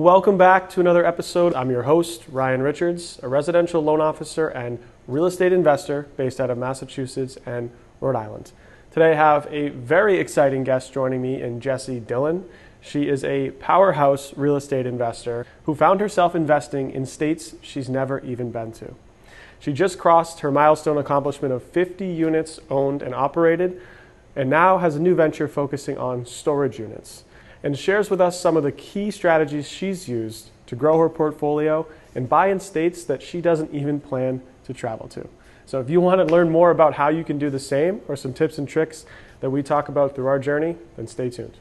welcome back to another episode. I'm your host, Ryan Richards, a residential loan officer and real estate investor based out of Massachusetts and Rhode Island. Today I have a very exciting guest joining me in Jessie Dillon. She is a powerhouse real estate investor who found herself investing in states she's never even been to. She just crossed her milestone accomplishment of 50 units owned and operated, and now has a new venture focusing on storage units, and shares with us some of the key strategies she's used to grow her portfolio and buy in states that she doesn't even plan to travel to. So if you want to learn more about how you can do the same or some tips and tricks that we talk about through our journey, then stay tuned.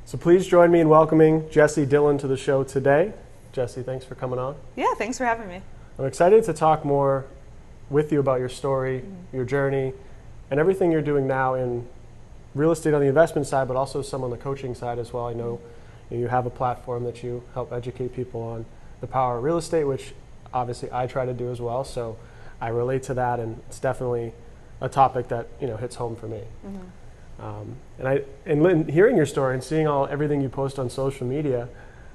So please join me in welcoming Jessie Dillon to the show today. Jessie, thanks for coming on. Yeah, thanks for having me. I'm excited to talk more with you about your story, your journey, and everything you're doing now in real estate on the investment side, but also some on the coaching side as well. I know you have a platform that you help educate people on the power of real estate, which obviously I try to do as well. So I relate to that, and it's definitely a topic that hits home for me. Mm-hmm. And hearing your story and seeing everything you post on social media,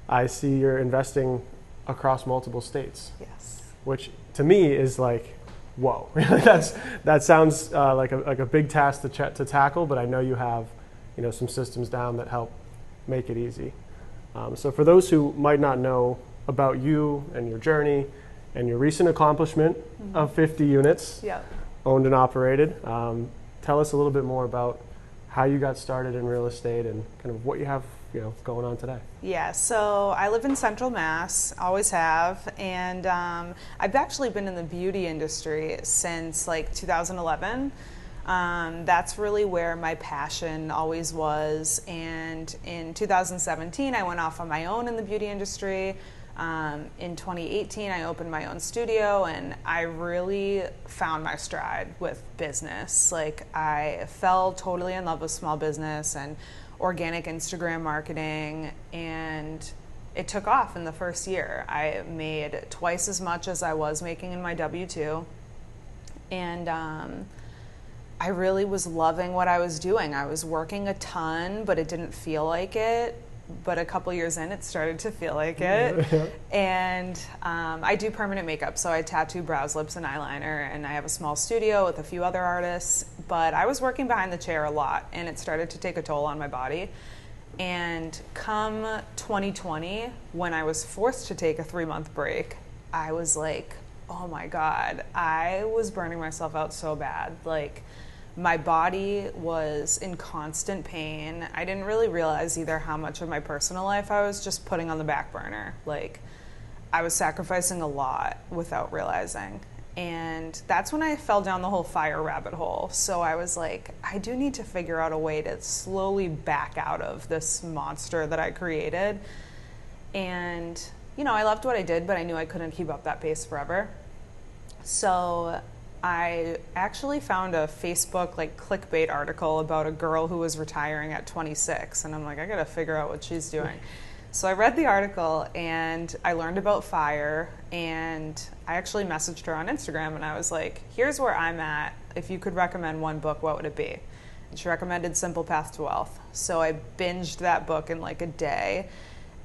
I see you're investing across multiple states. Yes. Which to me is like, whoa. that sounds like a big task to tackle, but I know you have some systems down that help make it easy. So for those who might not know about you and your journey and your recent accomplishment of 50 units owned and operated, tell us a little bit more about how you got started in real estate and kind of what you have going on today. Yeah, so I live in Central Mass, always have, and I've actually been in the beauty industry since like 2011. That's really where my passion always was, and in 2017 I went off on my own in the beauty industry. In 2018, I opened my own studio, and I really found my stride with business. Like, I fell totally in love with small business and organic Instagram marketing, and it took off in the first year. I made twice as much as I was making in my W-2, and I really was loving what I was doing. I was working a ton, but it didn't feel like it. But a couple years in, it started to feel like it. And I do permanent makeup, so I tattoo brows, lips, and eyeliner, and I have a small studio with a few other artists. But I was working behind the chair a lot, and it started to take a toll on my body. And come 2020, when I was forced to take a 3-month break, I was like, oh my God, I was burning myself out so bad. Like, my body was in constant pain. I didn't really realize either how much of my personal life I was just putting on the back burner. Like, I was sacrificing a lot without realizing. And that's when I fell down the whole FIRE rabbit hole. So I was like, I do need to figure out a way to slowly back out of this monster that I created. And, I loved what I did, but I knew I couldn't keep up that pace forever. So I actually found a Facebook clickbait article about a girl who was retiring at 26, and I'm like, I gotta figure out what she's doing. So I read the article and I learned about FIRE, and I actually messaged her on Instagram, and I was like, here's where I'm at. If you could recommend one book, what would it be? And she recommended Simple Path to Wealth. So I binged that book in like a day.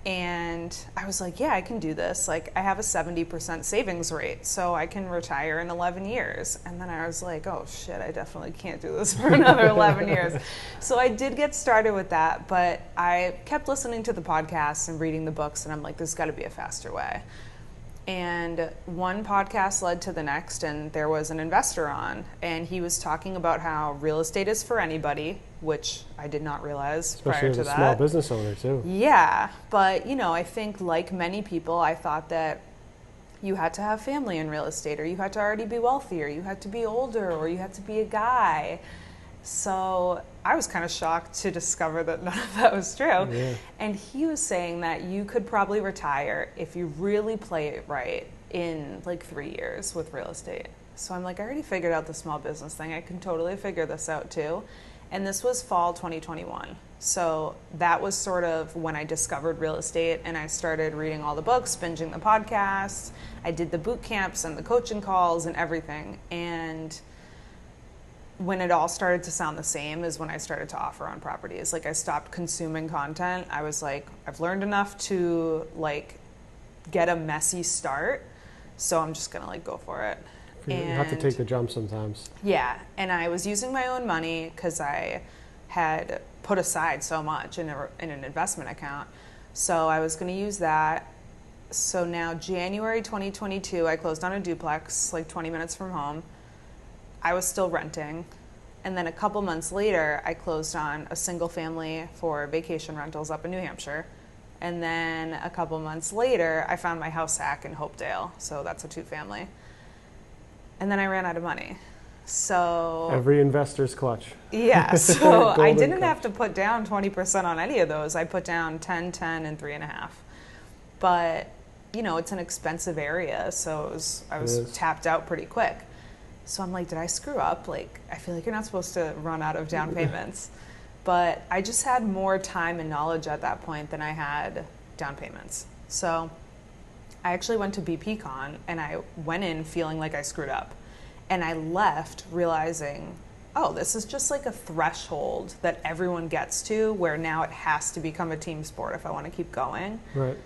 And I was like, yeah, I can do this. Like, I have a 70% savings rate, so I can retire in 11 years. And then I was like, oh shit, I definitely can't do this for another 11 years. So I did get started with that, but I kept listening to the podcasts and reading the books, and I'm like, there's gotta be a faster way. And one podcast led to the next, and there was an investor on, and he was talking about how real estate is for anybody, which I did not realize prior to that. Especially as a small business owner too. Yeah, but I think like many people, I thought that you had to have family in real estate, or you had to already be wealthy, or you had to be older, or you had to be a guy. So I was kind of shocked to discover that none of that was true. Yeah. And he was saying that you could probably retire if you really play it right in like 3 years with real estate. So I'm like, I already figured out the small business thing. I can totally figure this out too. And this was fall 2021. So that was sort of when I discovered real estate, and I started reading all the books, binging the podcasts. I did the boot camps and the coaching calls and everything. And when it all started to sound the same is when I started to offer on properties. Like, I stopped consuming content. I was like, I've learned enough to like get a messy start, so I'm just gonna like go for it. You have to take the jump sometimes. Yeah, and I was using my own money because I had put aside so much in an investment account. So I was gonna use that. So now January 2022, I closed on a duplex like 20 minutes from home. I was still renting. And then a couple months later, I closed on a single family for vacation rentals up in New Hampshire. And then a couple months later, I found my house hack in Hopedale. So that's a 2-family. And then I ran out of money. So every investor's clutch. Yeah. So I didn't have to put down 20% on any of those. I put down 10, 10, and 3.5. But, you know, it's an expensive area. So I was tapped out pretty quick. So I'm like, did I screw up? Like, I feel like you're not supposed to run out of down payments. But I just had more time and knowledge at that point than I had down payments. So I actually went to BPCon, and I went in feeling like I screwed up. And I left realizing, oh, this is just like a threshold that everyone gets to where now it has to become a team sport if I want to keep going. Right.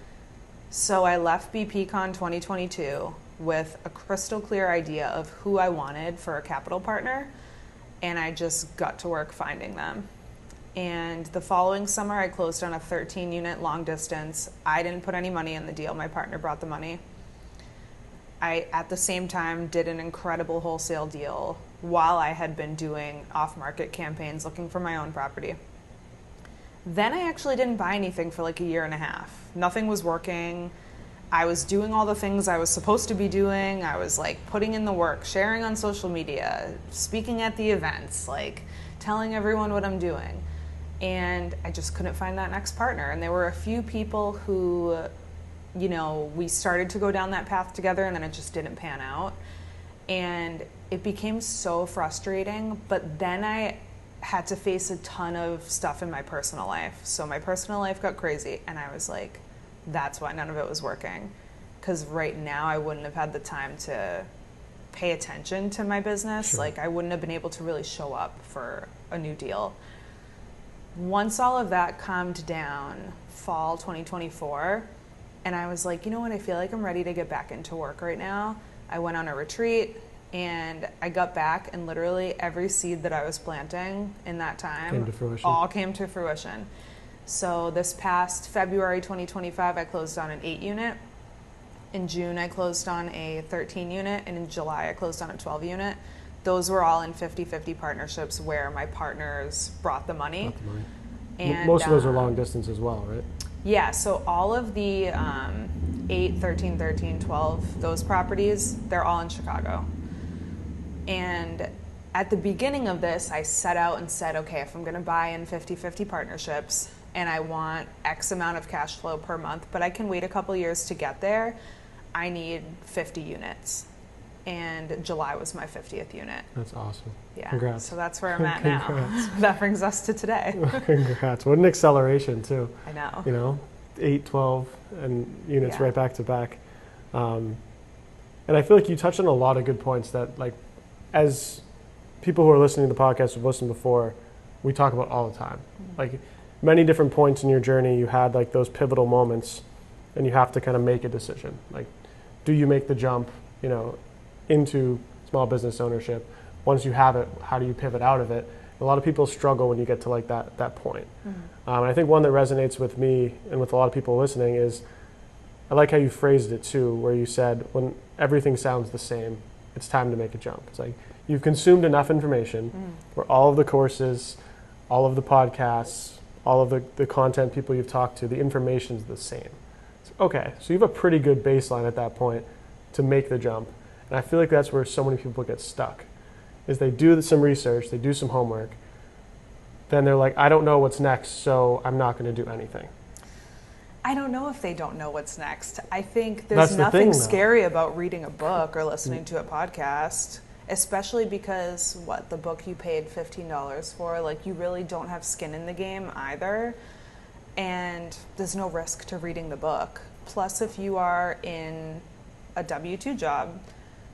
So I left BPCon 2022 with a crystal clear idea of who I wanted for a capital partner, and I just got to work finding them. And the following summer, I closed on a 13-unit long distance. I didn't put any money in the deal. My partner brought the money. I, at the same time, did an incredible wholesale deal while I had been doing off-market campaigns looking for my own property. Then I actually didn't buy anything for like a year and a half. Nothing was working. I was doing all the things I was supposed to be doing. I was like putting in the work, sharing on social media, speaking at the events, like telling everyone what I'm doing. And I just couldn't find that next partner. And there were a few people who, you know, we started to go down that path together, and then it just didn't pan out. And it became so frustrating. But then I had to face a ton of stuff in my personal life. So my personal life got crazy, and I was like, that's why none of it was working. Because right now I wouldn't have had the time to pay attention to my business. Sure. Like, I wouldn't have been able to really show up for a new deal. Once all of that calmed down, fall 2024, and I was like, you know what, I feel like I'm ready to get back into work right now. I went on a retreat, and I got back, and literally every seed that I was planting in that time all came to fruition. So this past February 2025, I closed on an 8-unit. In June, I closed on a 13-unit, and in July, I closed on a 12-unit. Those were all in 50-50 partnerships where my partners brought the money. And most of those are long distance as well, right? Yeah, so all of the 8, 13, 13, 12, those properties, they're all in Chicago. And at the beginning of this, I set out and said, okay, if I'm going to buy in 50-50 partnerships and I want X amount of cash flow per month, but I can wait a couple years to get there, I need 50 units. And July was my 50th unit. That's awesome. Yeah. Congrats. So that's where I'm at now. That brings us to today. Congrats. What an acceleration, too. I know. You know, 8, 12, and units right back to back. And I feel like you touched on a lot of good points that, like, as people who are listening to the podcast have listened before, we talk about all the time. Mm-hmm. Like, many different points in your journey, you had, like, those pivotal moments, and you have to kind of make a decision. Like, do you make the jump, you know, into small business ownership? Once you have it, how do you pivot out of it? A lot of people struggle when you get to like that point. Mm-hmm. And I think one that resonates with me and with a lot of people listening is, I like how you phrased it too, where you said when everything sounds the same, it's time to make a jump. It's like you've consumed enough information where all of the courses, all of the podcasts, all of the content people you've talked to, the information's the same. Okay, so you have a pretty good baseline at that point to make the jump. And I feel like that's where so many people get stuck, is they do some research, they do some homework, then they're like, I don't know what's next, so I'm not going to do anything. I don't know if they don't know what's next. I think there's nothing scary about reading a book or listening to a podcast. especially because the book you paid $15 for, like, you really don't have skin in the game either, and there's no risk to reading the book. Plus, if you are in a W-2 job,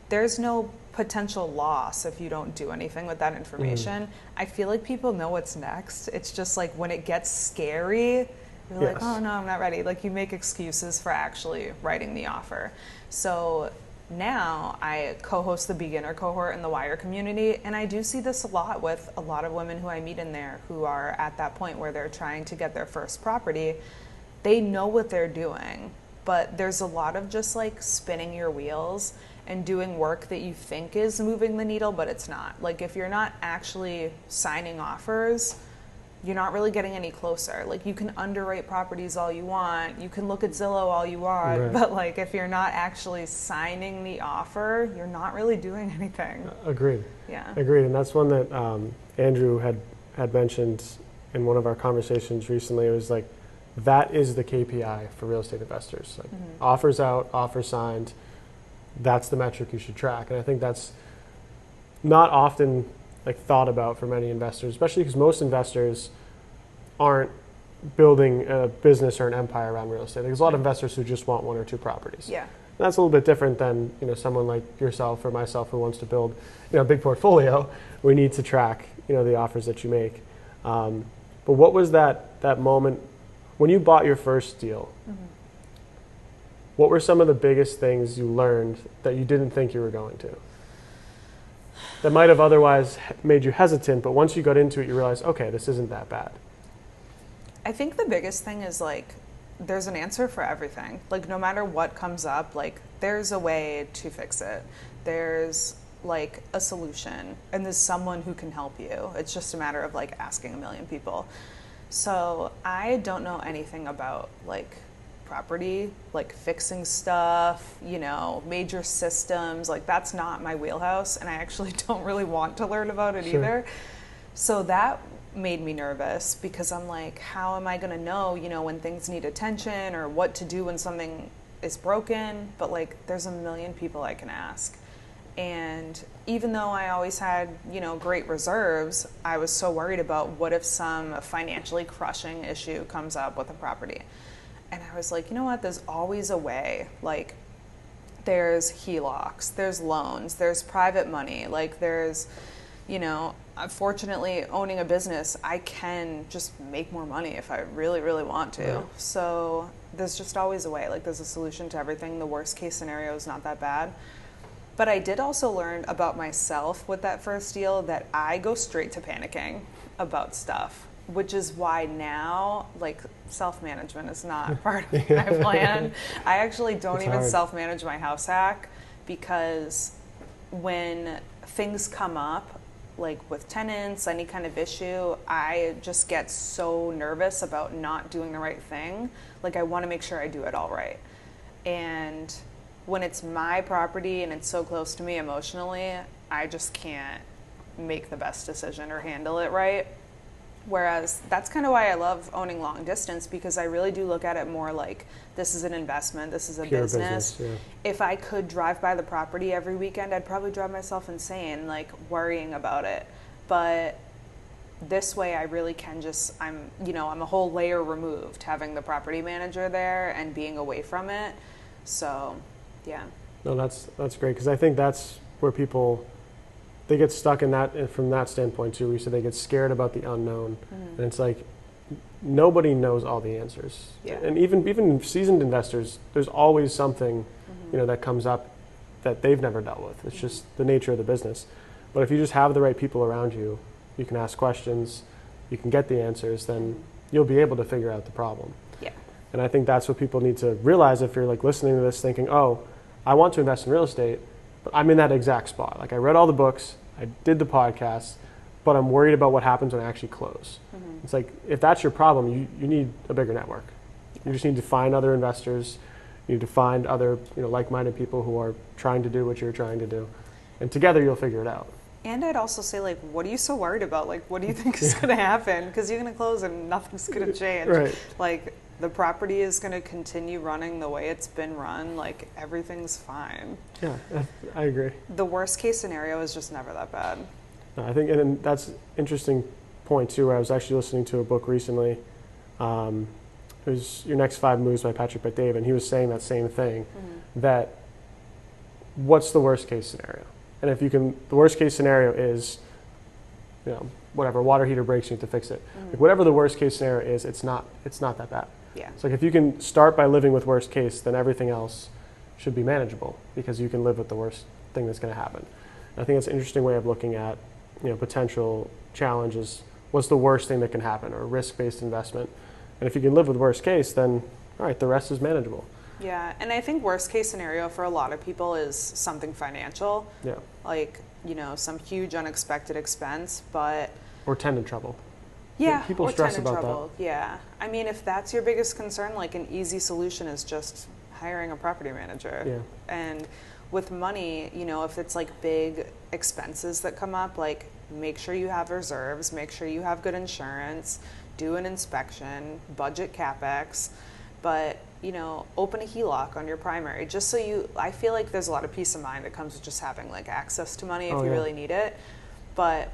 there's no potential loss if you don't do anything with that information. I feel like people know what's next. It's just like when it gets scary, you're like, oh no, I'm not ready. Like, you make excuses for actually writing the offer. So now I co-host the beginner cohort in the Wire community, and I do see this a lot with a lot of women who I meet in there who are at that point where they're trying to get their first property. They know what they're doing, but there's a lot of just like spinning your wheels and doing work that you think is moving the needle, but it's not. Like, if you're not actually signing offers, you're not really getting any closer. Like, you can underwrite properties all you want, you can look at Zillow all you want, but like, if you're not actually signing the offer, you're not really doing anything. Agreed. Yeah. Agreed. And that's one that Andrew had mentioned in one of our conversations recently. It was like, that is the KPI for real estate investors. Like, offers out, offer signed, that's the metric you should track. And I think that's not often like thought about for many investors, especially because most investors aren't building a business or an empire around real estate. There's a lot of investors who just want one or two properties. Yeah. And that's a little bit different than, you know, someone like yourself or myself who wants to build, you know, a big portfolio. We need to track, you know, the offers that you make. But what was that moment when you bought your first deal? What were some of the biggest things you learned that you didn't think you were going to? That might have otherwise made you hesitant, but once you got into it, you realized, okay, this isn't that bad. I think the biggest thing is, like, there's an answer for everything. Like, no matter what comes up, like, there's a way to fix it. There's, like, a solution, and there's someone who can help you. It's just a matter of, like, asking a million people. So I don't know anything about, like, property, like fixing stuff, you know, major systems. Like, that's not my wheelhouse, and I actually don't really want to learn about it either. So that made me nervous, because I'm like, how am I going to know, you know, when things need attention, or what to do when something is broken? But like, there's a million people I can ask. And even though I always had, you know, great reserves, I was so worried about what if some financially crushing issue comes up with a property. And I was like, you know what, there's always a way. Like, there's HELOCs, there's loans, there's private money, like there's, you know, fortunately owning a business, I can just make more money if I really, really want to. Yeah. So there's just always a way. Like, there's a solution to everything. The worst case scenario is not that bad. But I did also learn about myself with that first deal that I go straight to panicking about stuff, which is why now, like, self-management is not part of my plan. I actually don't even self-manage my house hack, because when things come up, like with tenants, any kind of issue, I just get so nervous about not doing the right thing. Like, I want to make sure I do it all right. And when it's my property and it's so close to me emotionally, I just can't make the best decision or handle it right. Whereas that's kind of why I love owning long distance, because I really do look at it more like, this is an investment, this is a business. Yeah. If I could drive by the property every weekend, I'd probably drive myself insane, like worrying about it. But this way I really can just, I'm a whole layer removed, having the property manager there and being away from it. So, yeah. No, that's great, because I think that's where people, they get stuck in that, from that standpoint too. We said they get scared about the unknown, and it's like, nobody knows all the answers. Yeah. And even seasoned investors, there's always something, you know, that comes up that they've never dealt with. It's just the nature of the business. But if you just have the right people around you, you can ask questions, you can get the answers, then you'll be able to figure out the problem. Yeah. And I think that's what people need to realize if you're like listening to this thinking, oh, I want to invest in real estate, but I'm in that exact spot. Like, I read all the books, I did the podcast, but I'm worried about what happens when I actually close. It's like, if that's your problem, you need a bigger network. You just need to find other investors. You need to find other, you know, like-minded people who are trying to do what you're trying to do. And together you'll figure it out. And I'd also say, like, what are you so worried about? Like, what do you think is going to happen? Because you're going to close and nothing's going to change. Right. Like, the property is going to continue running the way it's been run, like everything's fine. Yeah, I agree. The worst case scenario is just never that bad. No, I think, and that's an interesting point too, where I was actually listening to a book recently. It was Your Next 5 Moves by Patrick Bet-David, and he was saying that same thing, that what's the worst case scenario? And if you can, the worst case scenario is, whatever, water heater breaks, you need to fix it. Like whatever the worst case scenario is, it's not that bad. Yeah. So like if you can start by living with worst case, then everything else should be manageable because you can live with the worst thing that's going to happen. And I think it's an interesting way of looking at, potential challenges. What's the worst thing that can happen, or risk-based investment? And if you can live with worst case, then all right, the rest is manageable. Yeah, and I think worst case scenario for a lot of people is something financial. Yeah. Like, some huge unexpected expense, but... Or tenant trouble. Yeah, people or stress tenant about trouble. that. Yeah. I mean, if that's your biggest concern, like an easy solution is just hiring a property manager. Yeah. And with money, if it's like big expenses that come up, like make sure you have reserves, make sure you have good insurance, do an inspection, budget CapEx, but open a HELOC on your primary just so I feel like there's a lot of peace of mind that comes with just having like access to money if you really need it. But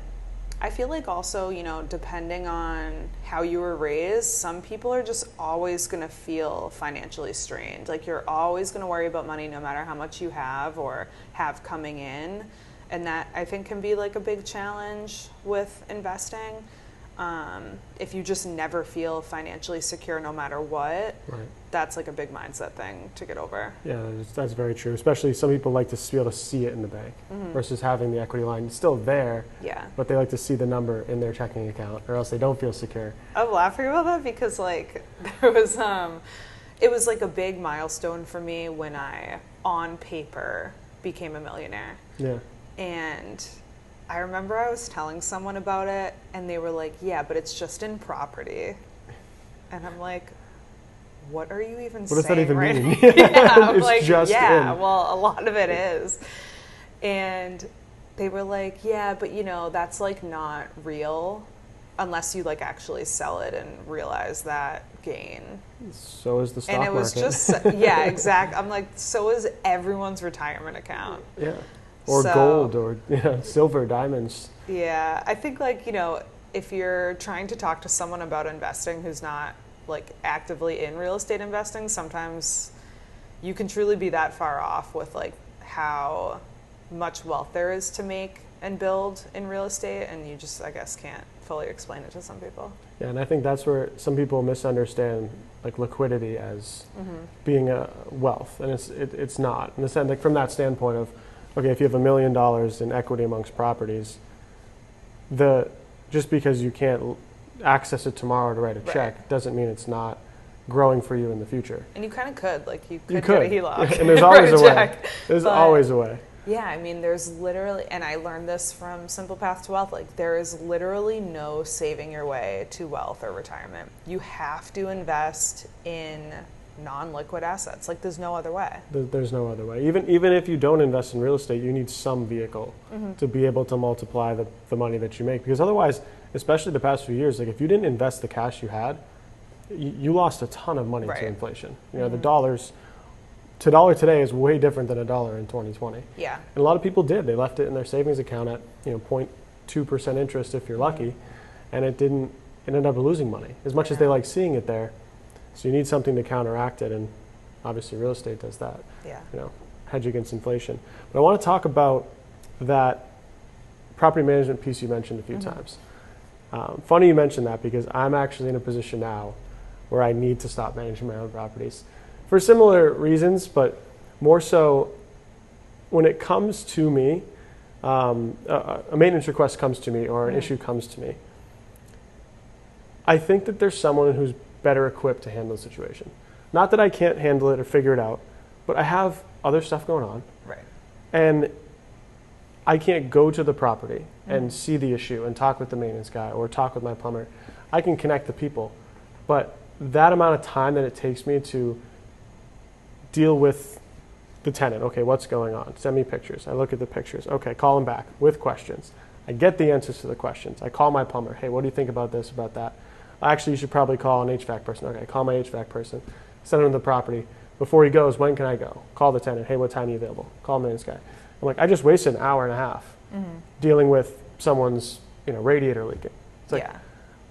I feel like also, depending on how you were raised, some people are just always going to feel financially strained. Like you're always going to worry about money no matter how much you have or have coming in. And that I think can be like a big challenge with investing. If you just never feel financially secure no matter what, right. That's like a big mindset thing to get over. Yeah, that's very true. Especially some people like to be able to see it in the bank versus having the equity line. It's still there, but they like to see the number in their checking account or else they don't feel secure. I'm laughing about that because like there was, it was like a big milestone for me when I, on paper, became a millionaire. Yeah. And I remember I was telling someone about it and they were like, yeah, but it's just in property. And I'm like, what are you even saying? What does that even mean? Yeah, I'm it's like, just well, a lot of it is. And they were like, yeah, but that's like not real unless you like actually sell it and realize that gain. So is the stock market. And it was just, yeah, exactly. I'm like, so is everyone's retirement account. Yeah. Or gold or silver, diamonds. Yeah, I think like, if you're trying to talk to someone about investing who's not like actively in real estate investing, sometimes you can truly be that far off with like how much wealth there is to make and build in real estate, and you just, I guess, can't fully explain it to some people. Yeah, and I think that's where some people misunderstand like liquidity as being a wealth, and it's not. In the sense, like from that standpoint of, okay, if you have $1 million in equity amongst properties, just because you can't access it tomorrow to write a check doesn't mean it's not growing for you in the future. And you kind of could, like you could get a HELOC. And there's always a way. There's always a way. Yeah, I mean, there's literally, and I learned this from Simple Path to Wealth, like there is literally no saving your way to wealth or retirement. You have to invest in non-liquid assets. Like there's no other way. There's no other way. Even if you don't invest in real estate, you need some vehicle to be able to multiply the money that you make. Because otherwise, especially the past few years, like if you didn't invest the cash you had, you lost a ton of money to inflation. The dollar today is way different than a dollar in 2020. Yeah. And a lot of people did. They left it in their savings account at 0.2% interest if you're lucky, and it ended up losing money as much as they like seeing it there. So you need something to counteract it, and obviously real estate does that. Yeah. Hedge against inflation. But I want to talk about that property management piece you mentioned a few times. Funny you mentioned that because I'm actually in a position now where I need to stop managing my own properties for similar reasons, but more so when it comes to me, a maintenance request comes to me or an issue comes to me. I think that there's someone who's better equipped to handle the situation. Not that I can't handle it or figure it out, but I have other stuff going on. Right. And I can't go to the property and see the issue and talk with the maintenance guy or talk with my plumber. I can connect the people, but that amount of time that it takes me to deal with the tenant, okay, what's going on? Send me pictures. I look at the pictures. Okay, call them back with questions. I get the answers to the questions. I call my plumber. Hey, what do you think about this, about that? Actually, you should probably call an HVAC person. Okay, call my HVAC person. Send him to the property. Before he goes, when can I go? Call the tenant. Hey, what time are you available? Call maintenance guy. I'm like, I just wasted an hour and a half dealing with someone's radiator leaking. It's like,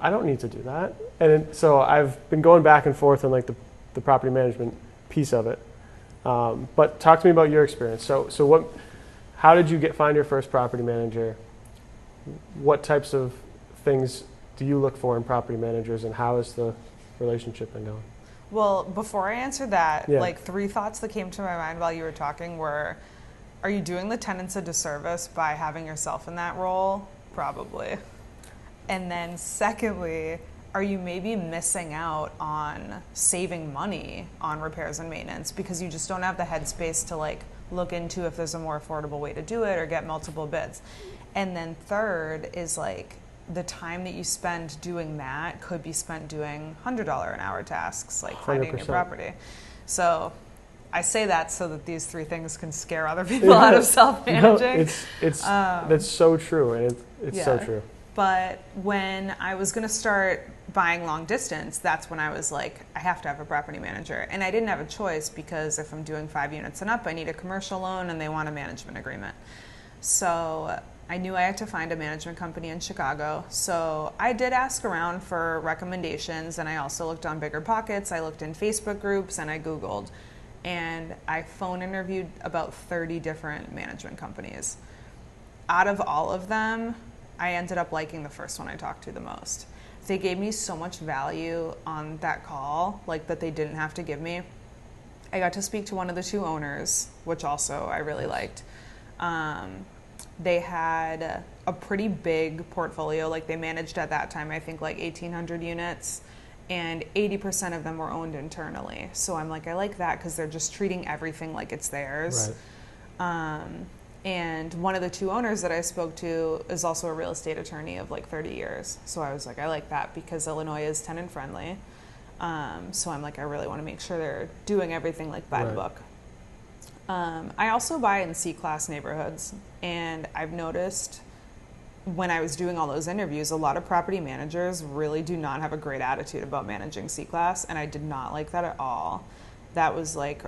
I don't need to do that. And so I've been going back and forth on like the property management piece of it. But talk to me about your experience. So how did you find your first property manager? What types of things do you look for in property managers, and how has the relationship been going? Well, before I answer that, like 3 thoughts that came to my mind while you were talking were, are you doing the tenants a disservice by having yourself in that role? Probably. And then secondly, are you maybe missing out on saving money on repairs and maintenance because you just don't have the headspace to like look into if there's a more affordable way to do it or get multiple bids? And then third is like the time that you spend doing that could be spent doing $100 an hour tasks, like finding 100%. your property. So I say that so that these 3 things can scare other people out of self-managing. No, that's so true, and it's so true. But when I was going to start buying long distance, that's when I was like, I have to have a property manager. And I didn't have a choice because if I'm doing 5 units and up, I need a commercial loan and they want a management agreement. So I knew I had to find a management company in Chicago. So I did ask around for recommendations, and I also looked on Bigger Pockets. I looked in Facebook groups and I Googled, and I phone interviewed about 30 different management companies. Out of all of them, I ended up liking the first one I talked to the most. They gave me so much value on that call, like that they didn't have to give me. I got to speak to one of the 2 owners, which also I really liked. They had a pretty big portfolio. Like they managed at that time, I think like 1,800 units, and 80% of them were owned internally. So I'm like, I like that because they're just treating everything like it's theirs. Right. And one of the 2 owners that I spoke to is also a real estate attorney of like 30 years. So I was like, I like that because Illinois is tenant friendly. So I'm like, I really want to make sure they're doing everything like by the book. I also buy in C-class neighborhoods, and I've noticed when I was doing all those interviews, a lot of property managers really do not have a great attitude about managing C-class, and I did not like that at all. That was like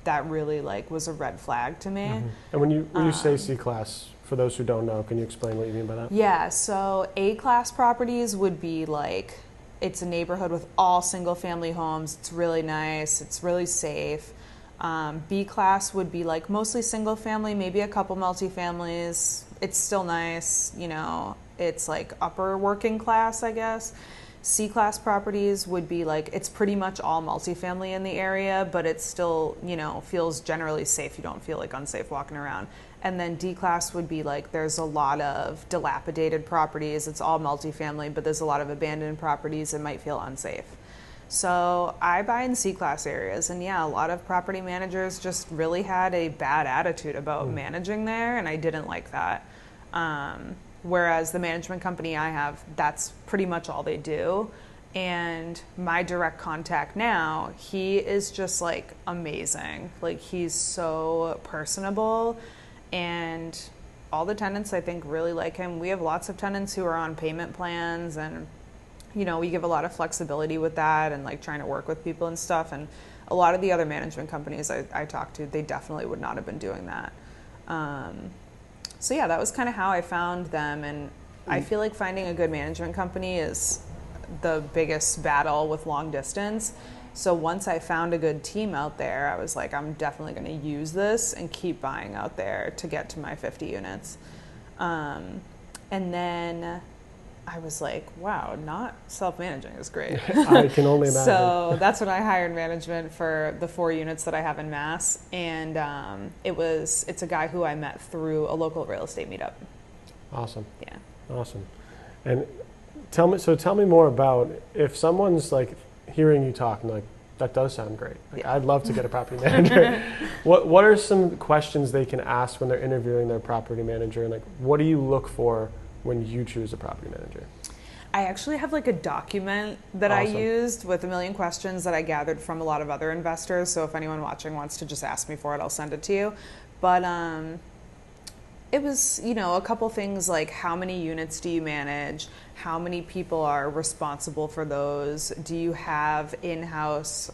that really like was a red flag to me. Mm-hmm. And when you say C-class, for those who don't know, can you explain what you mean by that? Yeah, so A-class properties would be like, it's a neighborhood with all single-family homes. It's really nice. It's really safe. B-class would be like mostly single-family, maybe a couple multifamilies. It's still nice, it's like upper working class, I guess. C-class properties would be like, it's pretty much all multifamily in the area, but it's still, feels generally safe. You don't feel like unsafe walking around. And then D-class would be like, there's a lot of dilapidated properties. It's all multifamily, but there's a lot of abandoned properties that might feel unsafe. So I buy in C-class areas, and a lot of property managers just really had a bad attitude about managing there, and I didn't like that. Whereas the management company I have, that's pretty much all they do. And my direct contact now, he is just like amazing. Like he's so personable, and all the tenants I think really like him. We have lots of tenants who are on payment plans, and we give a lot of flexibility with that and like trying to work with people and stuff. And a lot of the other management companies I talked to, they definitely would not have been doing that. So that was kind of how I found them. And I feel like finding a good management company is the biggest battle with long distance. So once I found a good team out there, I was like, I'm definitely going to use this and keep buying out there to get to my 50 units. And then I was like, wow, not self-managing is great. I can only imagine. So that's when I hired management for the 4 units that I have in Mass. And it's a guy who I met through a local real estate meetup. Awesome. Yeah. Awesome. And tell me more about, if someone's like hearing you talk and like, that does sound great. Like, I'd love to get a property manager. What are some questions they can ask when they're interviewing their property manager? And like, what do you look for when you choose a property manager? I actually have like a document that I used with 1 million questions that I gathered from a lot of other investors. So if anyone watching wants to just ask me for it, I'll send it to you. But It was, you know, a couple things like how many units do you manage? How many people are responsible for those? Do you have in-house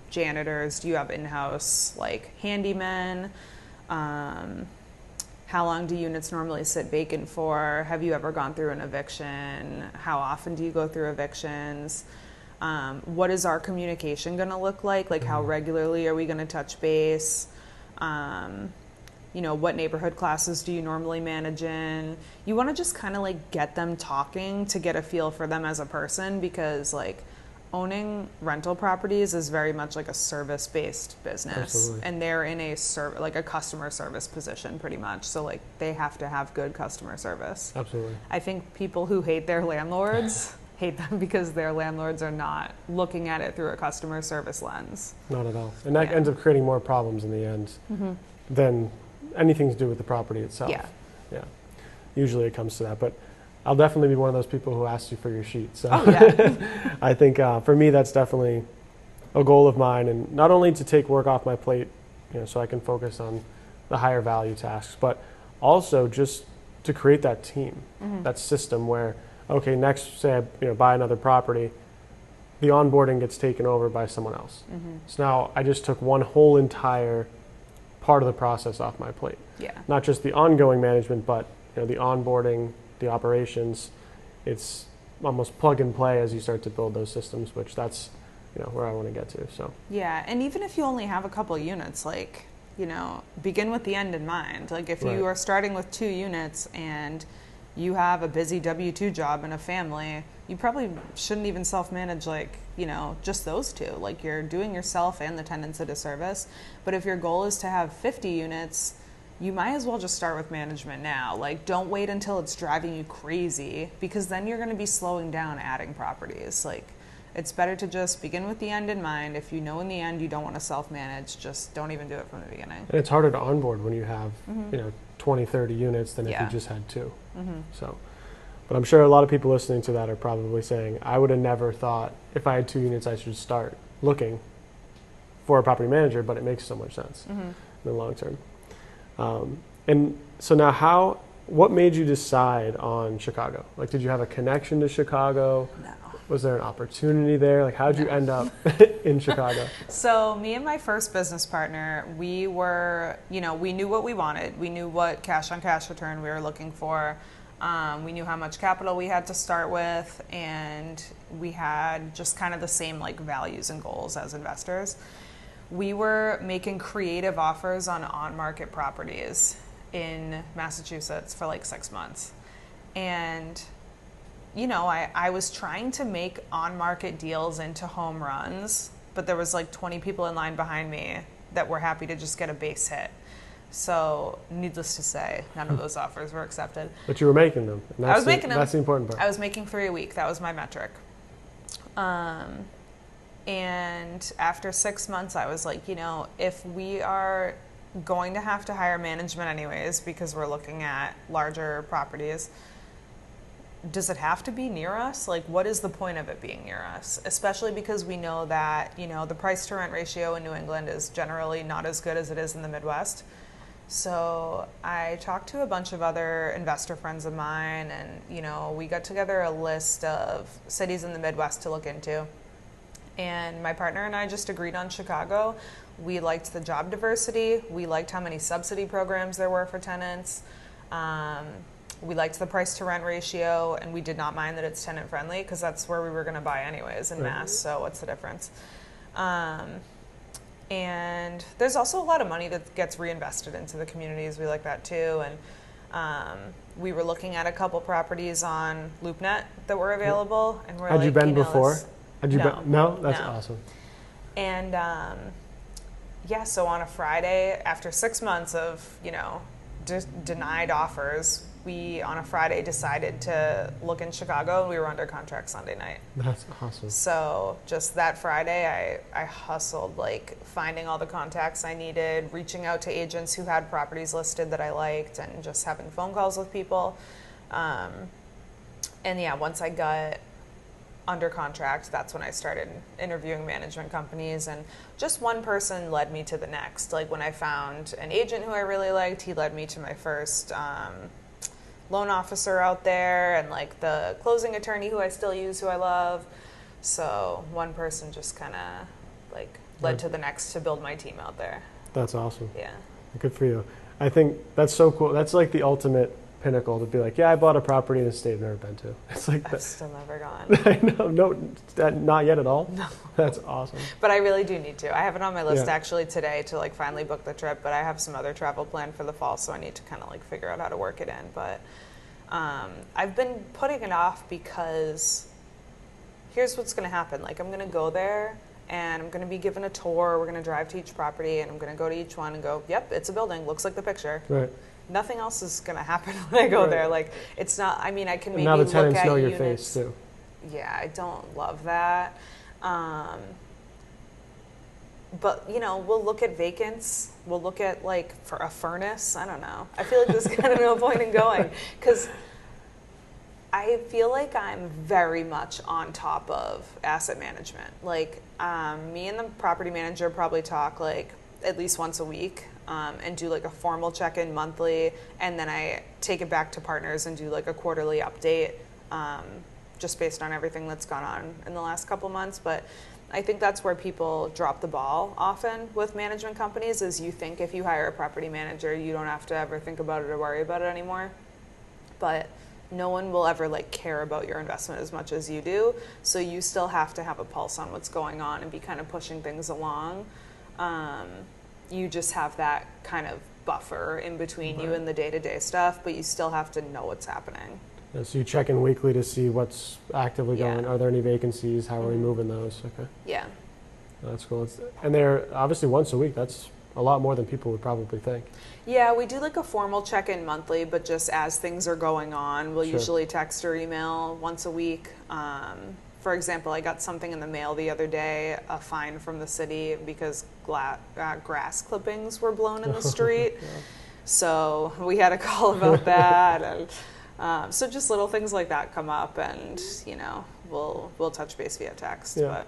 janitors? Do you have in-house like handymen? How long do units normally sit vacant for? Have you ever gone through an eviction? How often do you go through evictions? What is our communication going to look like? Like how regularly are we going to touch base? You know, what neighborhood classes do you normally manage in? You want to just kind of like get them talking to get a feel for them as a person, because like owning rental properties is very much like a service-based business. Absolutely. And they're in a like a customer service position pretty much. So like they have to have good customer service. Absolutely. I think people who hate their landlords hate them because their landlords are not looking at it through a customer service lens. Not at all. And that ends up creating more problems in the end than anything to do with the property itself. Yeah. Usually it comes to that, but I'll definitely be one of those people who asks you for your sheet. So I think for me, that's definitely a goal of mine, and not only to take work off my plate, you know, so I can focus on the higher value tasks, but also just to create that team, that system where, okay, next, say I buy another property, the onboarding gets taken over by someone else. So now I just took one whole entire part of the process off my plate. Not just the ongoing management, but the onboarding, the operations. It's almost plug and play as you start to build those systems, which that's where I want to get to. So and even if you only have a couple units, like begin with the end in mind. Like if you are starting with 2 units and you have a busy W-2 job and a family, you probably shouldn't even self-manage just those 2. Like you're doing yourself and the tenants a disservice. But if your goal is to have 50 units, you might as well just start with management now. Like don't wait until it's driving you crazy, because then you're going to be slowing down adding properties. Like it's better to just begin with the end in mind. If you know in the end you don't want to self-manage, just don't even do it from the beginning. And it's harder to onboard when you have 20, 30 units than if you just had 2. So, but I'm sure a lot of people listening to that are probably saying, I would have never thought if I had 2 units I should start looking for a property manager, but it makes so much sense in the long term. And so now what made you decide on Chicago? Like, did you have a connection to Chicago? No. Was there an opportunity there? Like, how'd you end up in Chicago? So me and my first business partner, we were, we knew what we wanted. We knew what cash on cash return we were looking for. We knew how much capital we had to start with, and we had just kind of the same values and goals as investors. We were making creative offers on on-market properties in Massachusetts for 6 months. And I was trying to make on-market deals into home runs, but there was 20 people in line behind me that were happy to just get a base hit. So needless to say, none of those offers were accepted. But you were making them. And I was making them. That's the important part. I was making 3 a week. That was my metric. And after 6 months, I was like, if we are going to have to hire management anyways, because we're looking at larger properties, does it have to be near us? Like, what is the point of it being near us? Especially because we know that, the price to rent ratio in New England is generally not as good as it is in the Midwest. So I talked to a bunch of other investor friends of mine, and, we got together a list of cities in the Midwest to look into. And my partner and I just agreed on Chicago. We liked the job diversity. We liked how many subsidy programs there were for tenants. We liked the price to rent ratio, and we did not mind that it's tenant friendly, because that's where we were going to buy anyways in Mass. So what's the difference? And there's also a lot of money that gets reinvested into the communities. We like that too. And we were looking at a couple properties on LoopNet that were available, and we're Had you been before? No? That's no. awesome. And so on a Friday, after 6 months of denied offers, we on a Friday decided to look in Chicago, and we were under contract Sunday night. That's awesome. So just that Friday, I hustled finding all the contacts I needed, reaching out to agents who had properties listed that I liked, and just having phone calls with people. And once I got under contract, that's when I started interviewing management companies, and just one person led me to the next. Like when I found an agent who I really liked, he led me to my first loan officer out there, and like the closing attorney who I still use, who I love. So one person just kind of like led to the next to build my team out there. That's awesome. Yeah. Good for you. I think that's so cool. That's like the ultimate pinnacle, to be like, yeah, I bought a property in a state I've never been to. It's like I've still never gone. I know, no, not yet at all. No. That's awesome. But I really do need to. I have it on my list Yeah. actually today to like finally book the trip, but I have some other travel planned for the fall, so I need to kind of like figure out how to work it in. But I've been putting it off because here's what's going to happen. Like I'm going to go there and I'm going to be given a tour. We're going to drive to each property and I'm going to go to each one and go, yep, it's a building. Looks like the picture. Right. Nothing else is going to happen when I go Right. there. Like it's not, I mean, I can maybe Now the look tenants at know your units. face too. Yeah, I don't love that. But, you know, we'll look at vacants. We'll look at, like, for a furnace. I don't know. I feel like there's kind of no point in going because I feel like I'm very much on top of asset management. Like, me and the property manager probably talk, like, at least once a week and do, like, a formal check-in monthly. And then I take it back to partners and do, like, a quarterly update just based on everything that's gone on in the last couple months. But I think that's where people drop the ball often with management companies is you think if you hire a property manager, you don't have to ever think about it or worry about it anymore. But no one will ever like care about your investment as much as you do. So you still have to have a pulse on what's going on and be kind of pushing things along. You just have that kind of buffer in between you and the day-to-day stuff, but you still have to know what's happening. So you check in weekly to see what's actively going. Are there any vacancies? How are we moving those? Okay. Yeah. That's cool. And they're obviously once a week. That's a lot more than people would probably think. Yeah, we do like a formal check-in monthly, but just as things are going on, we'll usually text or email once a week. For example, I got something in the mail the other day, a fine from the city because grass clippings were blown in the street. Yeah. So we had a call about that. And so just little things like that come up, and you know, we'll touch base via text. Yeah.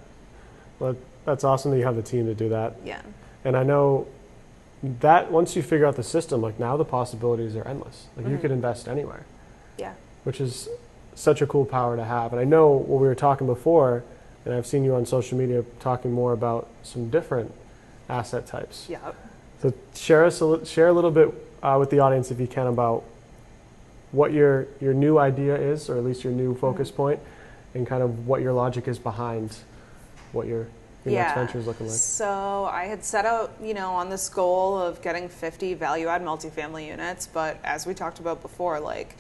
But that's awesome that you have the team to do that. Yeah. And I know that once you figure out the system, like now the possibilities are endless. Like you could invest anywhere. Yeah. Which is such a cool power to have. And I know what we were talking before, and I've seen you on social media talking more about some different asset types. Yeah. So share a little bit with the audience, if you can, about what your new idea is, or at least your new focus point, and kind of what your logic is behind what your next venture is looking like. So I had set out, you know, on this goal of getting 50 value-add multifamily units, but as we talked about before, like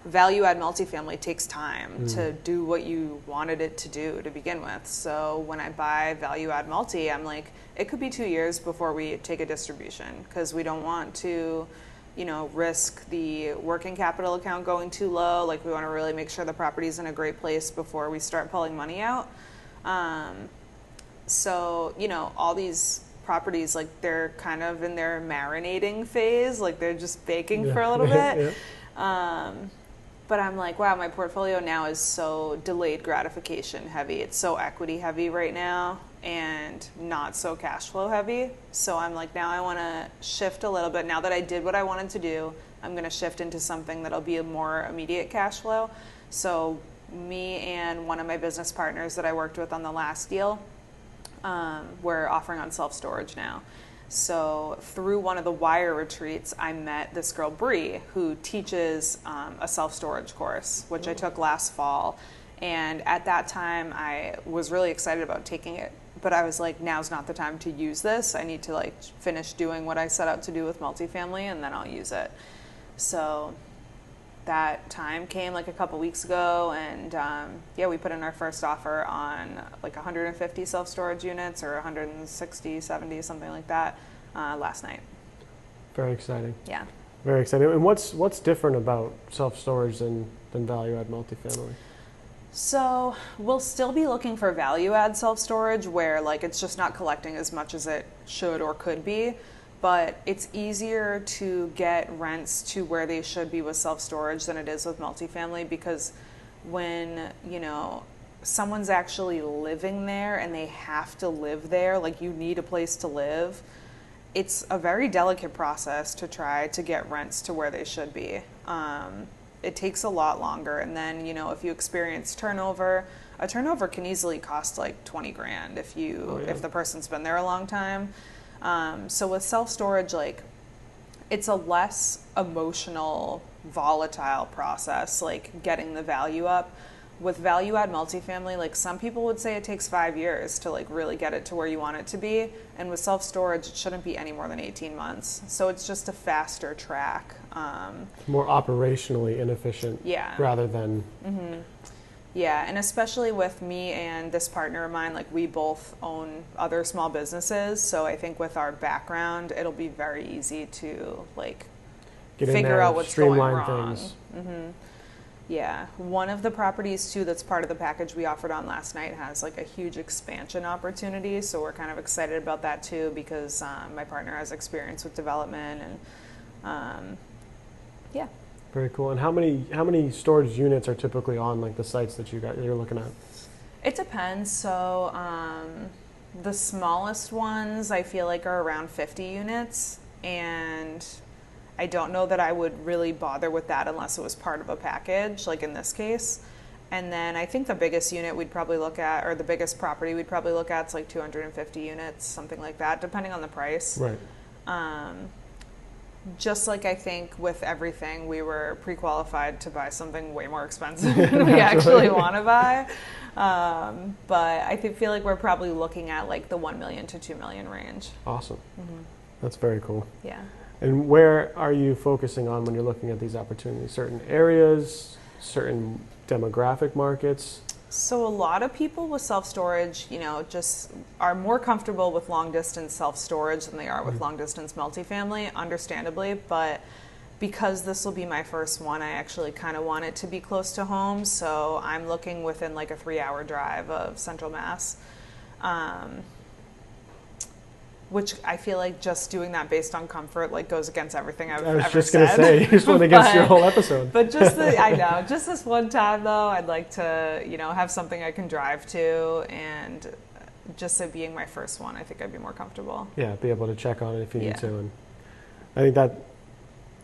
value-add multifamily takes time to do what you wanted it to do to begin with. So when I buy value-add multi, I'm like, it could be 2 years before we take a distribution because we don't want to, you know, risk the working capital account going too low. Like we want to really make sure the property's in a great place before we start pulling money out. So, you know, all these properties, like they're kind of in their marinating phase, like they're just baking for a little bit. But I'm like, wow, my portfolio now is so delayed gratification heavy. It's so equity heavy right now and not so cash flow heavy. So I'm like, now I want to shift a little bit. Now that I did what I wanted to do, I'm going to shift into something that'll be a more immediate cash flow. So me and one of my business partners that I worked with on the last deal, we're offering on self-storage now. So through one of the wire retreats, I met this girl, Bree, who teaches a self-storage course, which I took last fall. And at that time, I was really excited about taking it. But I was like, now's not the time to use this. I need to like finish doing what I set out to do with multifamily, and then I'll use it. So that time came like a couple weeks ago, and we put in our first offer on like 150 self-storage units or 160, 70, something like that last night. Very exciting. Yeah. Very exciting. And what's different about self-storage than value-add multifamily? So we'll still be looking for value-add self-storage where like it's just not collecting as much as it should or could be. But it's easier to get rents to where they should be with self-storage than it is with multifamily, because when, you know, someone's actually living there and they have to live there, like you need a place to live, it's a very delicate process to try to get rents to where they should be. It takes a lot longer. And then, you know, if you experience turnover, a turnover can easily cost like 20 grand if if the person's been there a long time. So with self-storage, like it's a less emotional, volatile process, like getting the value up. With value add multifamily, like some people would say it takes 5 years to like really get it to where you want it to be. And with self-storage, it shouldn't be any more than 18 months. So it's just a faster track. More operationally inefficient rather than... Yeah, and especially with me and this partner of mine, like we both own other small businesses. So I think with our background, it'll be very easy to like figure out what's going wrong. Yeah, one of the properties too that's part of the package we offered on last night has like a huge expansion opportunity. So we're kind of excited about that too because my partner has experience with development and yeah. Very cool. And how many storage units are typically on like the sites that you're looking at? It depends. So the smallest ones I feel like are around 50 units, and I don't know that I would really bother with that unless it was part of a package, like in this case. And then I think the biggest unit we'd probably look at, or the biggest property we'd probably look at, is like 250 units, something like that, depending on the price. Right. Just like I think with everything, we were pre-qualified to buy something way more expensive than we actually want to buy. But I feel like we're probably looking at like the 1 million to 2 million range. Awesome. That's very cool. Yeah. And where are you focusing on when you're looking at these opportunities? Certain areas, certain demographic markets? So a lot of people with self-storage, you know, just are more comfortable with long-distance self-storage than they are with long-distance multifamily, understandably. But because this will be my first one, I actually kind of want it to be close to home. So I'm looking within like a 3-hour drive of Central Mass. Which I feel like just doing that based on comfort like goes against everything I've ever said. I was just going to say, you just went against your whole episode. But I know, just this one time though, I'd like to, you know, have something I can drive to, and just it being my first one, I think I'd be more comfortable. Yeah, be able to check on it if you need to. And I think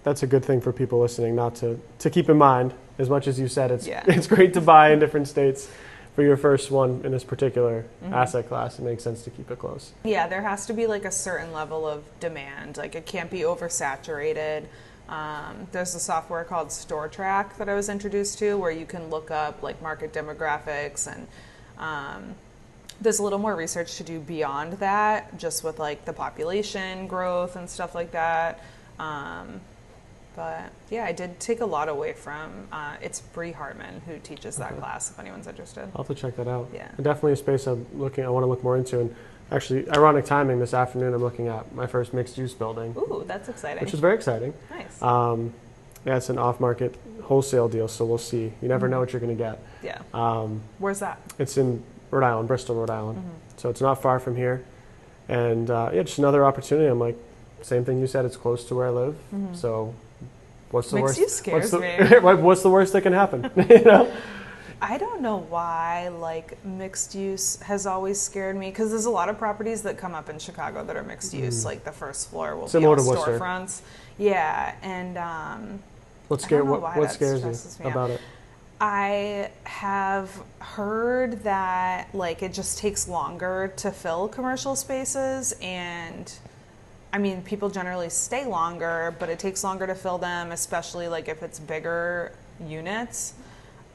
that's a good thing for people listening, not to keep in mind. As much as you said, it's great to buy in different states. For your first one in this particular asset class, it makes sense to keep it close. Yeah, there has to be like a certain level of demand. Like it can't be oversaturated. There's a software called StoreTrack that I was introduced to where you can look up like market demographics, and there's a little more research to do beyond that, just with like the population growth and stuff like that. But yeah, I did take a lot away from, it's Bree Hartman who teaches that class, if anyone's interested. I'll have to check that out. Yeah. And definitely a space I want to look more into. And actually, ironic timing, this afternoon I'm looking at my first mixed-use building. Ooh, that's exciting. Which is very exciting. Nice. Yeah, it's an off-market wholesale deal, so we'll see. You never know what you're going to get. Yeah. Where's that? It's in Rhode Island, Bristol, Rhode Island. So it's not far from here. And yeah, just another opportunity. I'm like, same thing you said, it's close to where I live. So... what's the worst? Mixed use scares me. What's the worst that can happen? You know? I don't know why like mixed use has always scared me, because there's a lot of properties that come up in Chicago that are mixed use. Like the first floor will be all storefronts. Yeah, and what scares you about it? I have heard that like it just takes longer to fill commercial spaces, and I mean, people generally stay longer, but it takes longer to fill them, especially like if it's bigger units.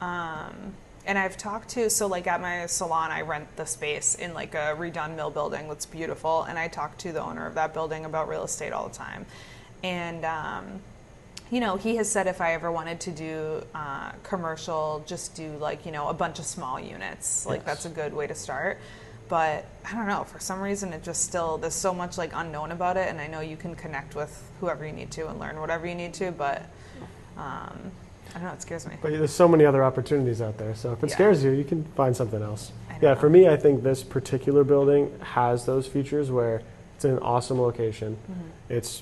And I've talked to, so like at my salon, I rent the space in like a redone mill building that's beautiful. And I talk to the owner of that building about real estate all the time. And, you know, he has said if I ever wanted to do commercial, just do like, you know, a bunch of small units. Like that's a good way to start. But I don't know, for some reason it just still, there's so much like unknown about it, and I know you can connect with whoever you need to and learn whatever you need to, but I don't know, it scares me. But there's so many other opportunities out there, so if it scares you, you can find something else. Yeah, for me, I think this particular building has those features where it's in an awesome location. It's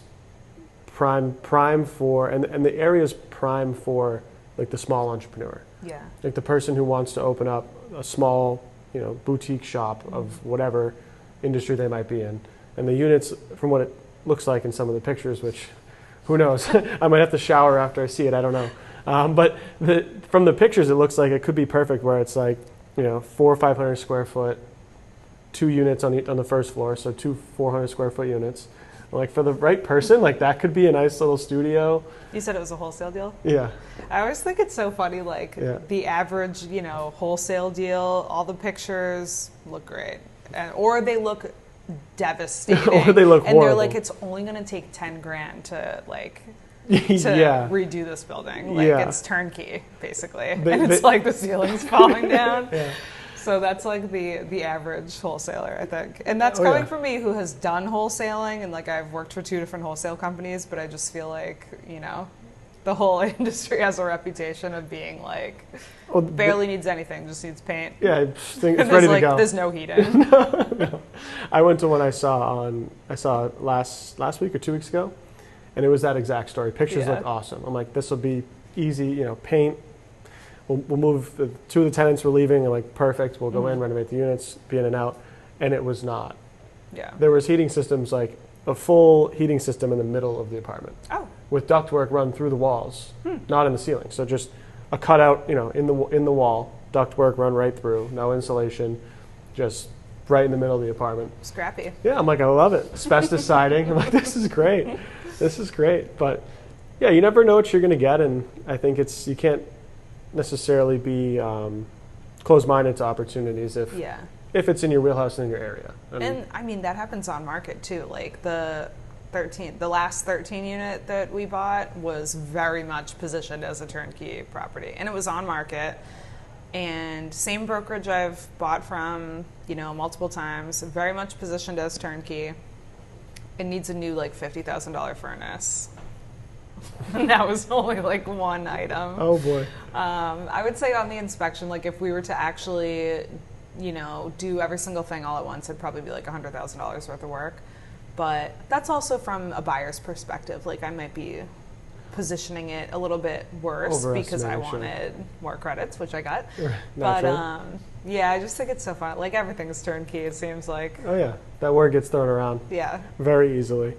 prime for, and the area is prime for like the small entrepreneur. Yeah. Like the person who wants to open up a small, boutique shop of whatever industry they might be in. And the units, from what it looks like in some of the pictures, which who knows, I might have to shower after I see it, I don't know. But from the pictures, it looks like it could be perfect where it's like, 400 or 500 square foot, 2 units on the first floor, so 2 400 square foot units. Like for the right person, like that could be a nice little studio. You said it was a wholesale deal? Yeah. I always think it's so funny, like the average, wholesale deal, all the pictures look great. Or they look devastating. Or they look horrible. And they're like, it's only going to take 10 grand to redo this building. Like it's turnkey, basically. And it's like the ceiling's falling down. Yeah. So that's like the average wholesaler, I think. And that's coming from me who has done wholesaling, and like I've worked for 2 different wholesale companies, but I just feel like, the whole industry has a reputation of being like, barely needs anything, just needs paint. Yeah, it's ready to go. There's no heat in. No. I went to one I saw last week or 2 weeks ago, and it was that exact story. Pictures look awesome. I'm like, this will be easy, paint. We'll move, 2 of the tenants were leaving, and like, perfect, we'll go in, renovate the units, be in and out. And it was not. Yeah. There was heating systems, like a full heating system in the middle of the apartment. Oh. With ductwork run through the walls, not in the ceiling. So just a cutout, in the wall, ductwork run right through, no insulation, just right in the middle of the apartment. Scrappy. Yeah, I'm like, I love it. Asbestos siding. I'm like, this is great. This is great. But yeah, you never know what you're going to get, and I think you can't necessarily be closed-minded to opportunities if it's in your wheelhouse and in your area. And I mean, that happens on market too. Like the last 13 unit that we bought was very much positioned as a turnkey property, and it was on market. And same brokerage I've bought from, multiple times, very much positioned as turnkey. It needs a new like $50,000 furnace. And that was only like one item. Oh boy. I would say on the inspection, like if we were to actually, do every single thing all at once, it'd probably be like $100,000 worth of work. But that's also from a buyer's perspective. Like I might be positioning it a little bit worse because I wanted more credits, which I got. But I just think it's so fun. Like everything's turnkey, it seems like. Oh yeah, that word gets thrown around. Yeah. Very easily.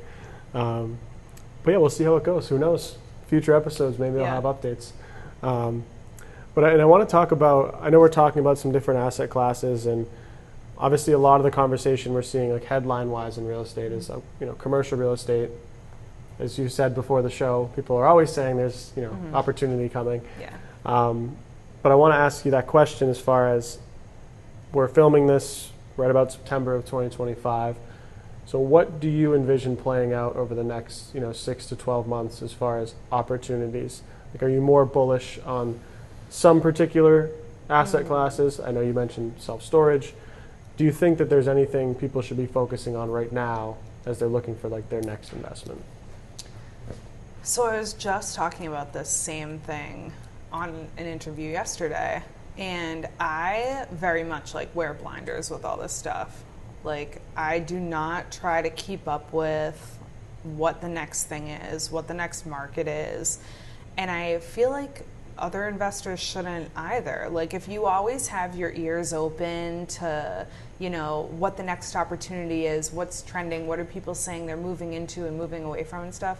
But yeah, we'll see how it goes. Who knows? Future episodes, maybe I'll have updates. But I want to talk about, I know we're talking about some different asset classes, and obviously a lot of the conversation we're seeing like headline-wise in real estate is, commercial real estate. As you said before the show, people are always saying there's, opportunity coming. Yeah. But I want to ask you that question as far as we're filming this right about September of 2025. So what do you envision playing out over the next, 6 to 12 months as far as opportunities? Like, are you more bullish on some particular asset classes? I know you mentioned self-storage. Do you think that there's anything people should be focusing on right now as they're looking for like their next investment? So I was just talking about this same thing on an interview yesterday, and I very much like wear blinders with all this stuff. Like, I do not try to keep up with what the next thing is, what the next market is. And I feel like other investors shouldn't either. Like, if you always have your ears open to, what the next opportunity is, what's trending, what are people saying they're moving into and moving away from and stuff,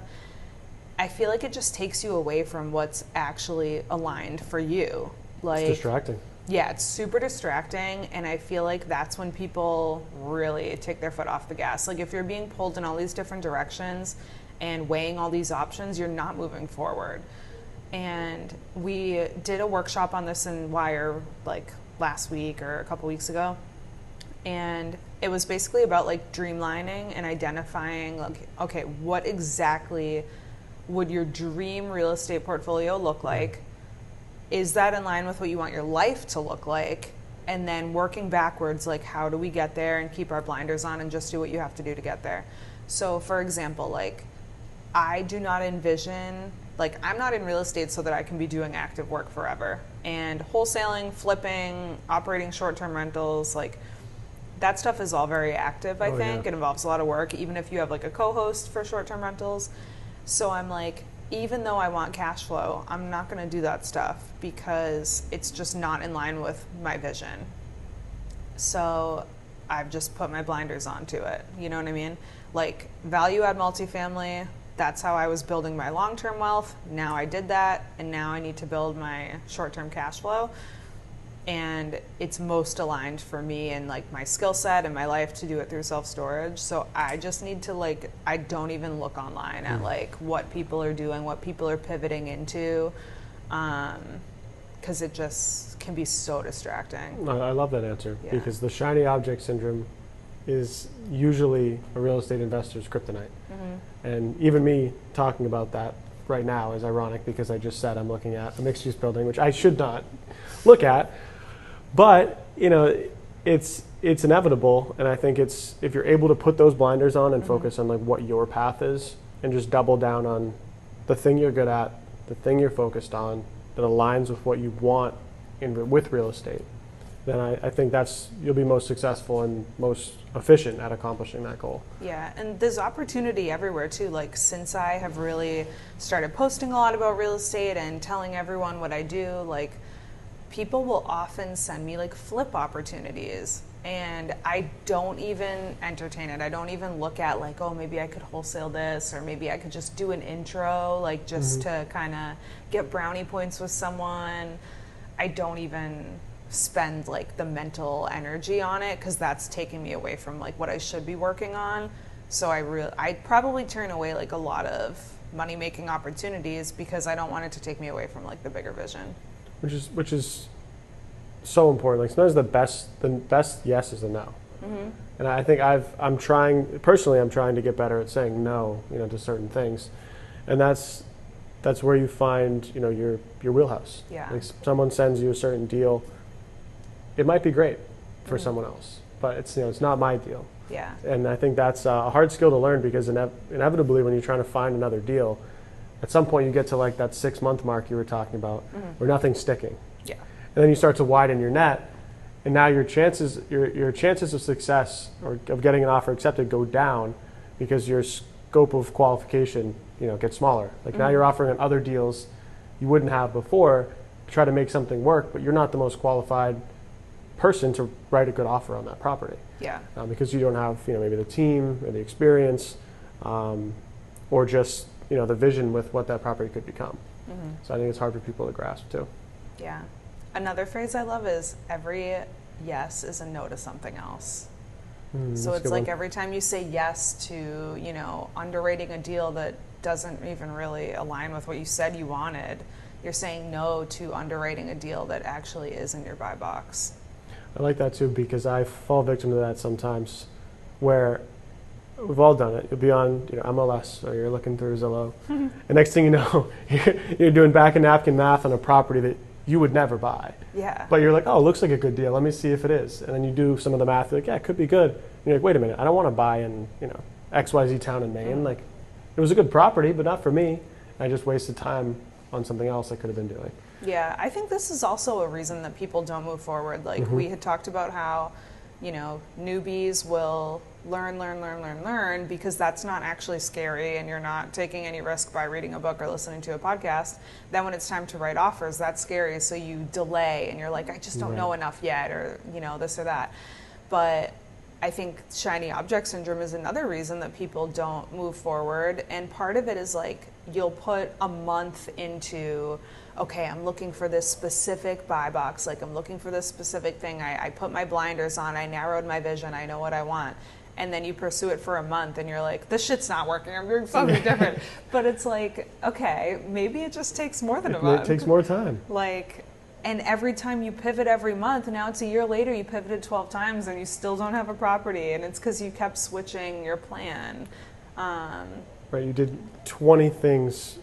I feel like it just takes you away from what's actually aligned for you. Like, it's distracting. Yeah, it's super distracting, and I feel like that's when people really take their foot off the gas. Like if you're being pulled in all these different directions and weighing all these options, you're not moving forward. And we did a workshop on this in Wire like last week or a couple weeks ago, and it was basically about like dreamlining and identifying like, okay, what exactly would your dream real estate portfolio look like? Is that in line with what you want your life to look like? And then working backwards, like how do we get there and keep our blinders on and just do what you have to do to get there? So for example, like I do not envision, like I'm not in real estate so that I can be doing active work forever. And wholesaling, flipping, operating short-term rentals, like that stuff is all very active, I think. Yeah. It involves a lot of work, even if you have like a co-host for short-term rentals. So I'm like, even though I want cash flow, I'm not going to do that stuff because it's just not in line with my vision. So I've just put my blinders onto it. You know what I mean? Like value add multifamily, that's how I was building my long-term wealth. Now I did that, and now I need to build my short-term cash flow. And it's most aligned for me and like my skill set and my life to do it through self-storage. So I just need to like, I don't even look online at like what people are doing, what people are pivoting into, because it just can be so distracting. I love that answer because the shiny object syndrome is usually a real estate investor's kryptonite. And even me talking about that right now is ironic because I just said I'm looking at a mixed-use building, which I should not look at. But, you know, it's inevitable, and I think it's, if you're able to put those blinders on and focus on like what your path is and just double down on the thing you're good at, the thing you're focused on that aligns with what you want with real estate, then I think you'll be most successful and most efficient at accomplishing that goal. Yeah, and there's opportunity everywhere too. Like since I have really started posting a lot about real estate and telling everyone what I do, like people will often send me like flip opportunities, and I don't even entertain it. I don't even look at like, oh, maybe I could wholesale this, or maybe I could just do an intro, like just to kind of get brownie points with someone. I don't even spend like the mental energy on it because that's taking me away from like what I should be working on. So I'd probably turn away like a lot of money making opportunities because I don't want it to take me away from like the bigger vision. Which is so important. Like sometimes the best yes is a no. And I think I'm trying to get better at saying no, you know, to certain things, and that's where you find, you know, your wheelhouse. Yeah. Like someone sends you a certain deal, it might be great for someone else, but it's, you know, it's not my deal. Yeah. And I think that's a hard skill to learn because inevitably when you're trying to find another deal, at some point you get to like that 6-month mark you were talking about where nothing's sticking. Yeah. And then you start to widen your net, and now your chances of success or of getting an offer accepted go down because your scope of qualification, you know, gets smaller. Like now you're offering on other deals you wouldn't have before to try to make something work, but you're not the most qualified person to write a good offer on that property. Yeah. Because you don't have, you know, maybe the team or the experience, or just, you know, the vision with what that property could become. So I think it's hard for people to grasp too. Yeah. Another phrase I love is every yes is a no to something else. So it's like every time you say yes to, you know, underwriting a deal that doesn't even really align with what you said you wanted, you're saying no to underwriting a deal that actually is in your buy box. I like that too because I fall victim to that sometimes where we've all done it. You'll be on, you know, MLS or you're looking through Zillow. And next thing you know, you're doing back and napkin math on a property that you would never buy. Yeah. But you're like, oh, it looks like a good deal. Let me see if it is. And then you do some of the math. You're like, yeah, it could be good. And you're like, wait a minute. I don't want to buy in, you know, XYZ town in Maine. Like, it was a good property, but not for me. I just wasted time on something else I could have been doing. Yeah, I think this is also a reason that people don't move forward. Like we had talked about how, you know, newbies will learn because that's not actually scary and you're not taking any risk by reading a book or listening to a podcast. Then when it's time to write offers, that's scary. So you delay and you're like, I just don't know enough yet, or, you know, this or that. But I think shiny object syndrome is another reason that people don't move forward. And part of it is like you'll put a month into, okay, I'm looking for this specific buy box. Like I'm looking for this specific thing. I put my blinders on. I narrowed my vision. I know what I want. And then you pursue it for a month and you're like, this shit's not working. I'm doing something different. But it's like, okay, maybe it just takes more than a month. It takes more time. Like, and every time you pivot every month, now it's a year later, you pivoted 12 times and you still don't have a property. And it's because you kept switching your plan. Right, you did 20 things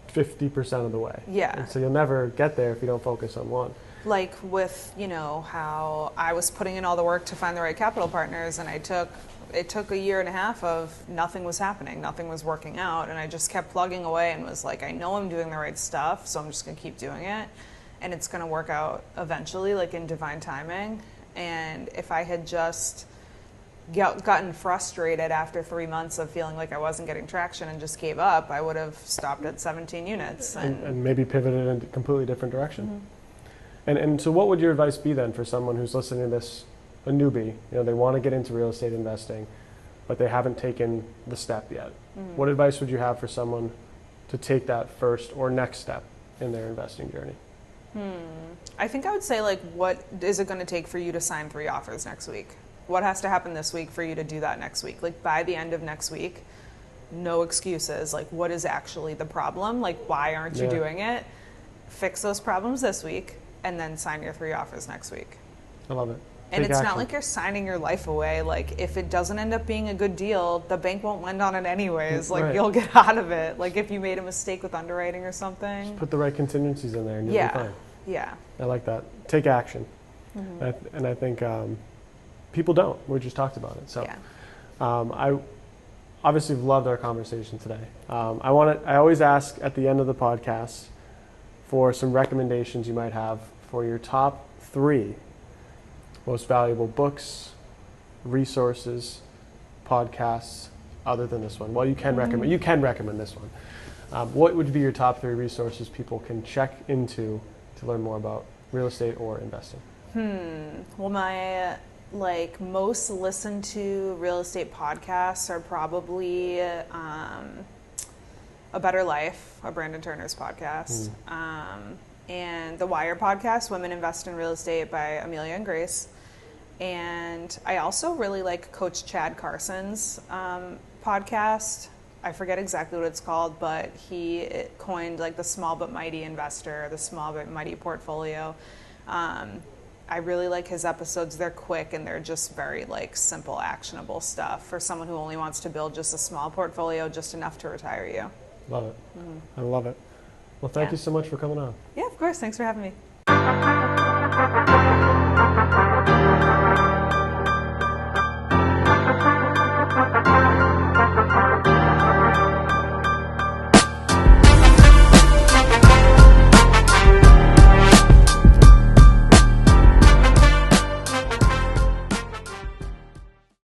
50% of the way. Yeah. And so you'll never get there if you don't focus on one. Like with, you know, how I was putting in all the work to find the right capital partners, and it took a year and a half of nothing was happening, nothing was working out, and I just kept plugging away and was like, I know I'm doing the right stuff, so I'm just going to keep doing it, and it's going to work out eventually, like in divine timing. And if I had just gotten frustrated after 3 months of feeling like I wasn't getting traction and just gave up, I would have stopped at 17 units. And maybe pivoted in a completely different direction. And so what would your advice be then for someone who's listening to this, a newbie, they want to get into real estate investing, but they haven't taken the step yet? What advice would you have for someone to take that first or next step in their investing journey? I think I would say, like, what is it going to take for you to sign 3 offers next week? What has to happen this week for you to do that next week? Like, by the end of next week, no excuses. Like, what is actually the problem? Like, why aren't you doing it? Fix those problems this week, and then sign your 3 offers next week. I love it. And it's not like you're signing your life away. Like, if it doesn't end up being a good deal, the bank won't lend on it anyways. Like, you'll get out of it. Like, if you made a mistake with underwriting or something. Just put the right contingencies in there and you'll be fine. Yeah. I like that. Take action. And I think people don't. We just talked about it. So I obviously loved our conversation today. I always ask at the end of the podcast for some recommendations you might have for your top 3 most valuable books, resources, podcasts, other than this one. Well, you can recommend this one. What would be your top 3 resources people can check into to learn more about real estate or investing? Well, my most listened to real estate podcasts are probably A Better Life, a Brandon Turner's podcast, and the Wire podcast, Women Invest in Real Estate by Amelia and Grace. And I also really like Coach Chad Carson's podcast. I forget exactly what it's called, but he coined like the small but mighty investor, the small but mighty portfolio. I really like his episodes. They're quick and they're just very like simple, actionable stuff for someone who only wants to build just a small portfolio, just enough to retire you. Love it. I love it. Well, thank you so much for coming on. Yeah, of course. Thanks for having me.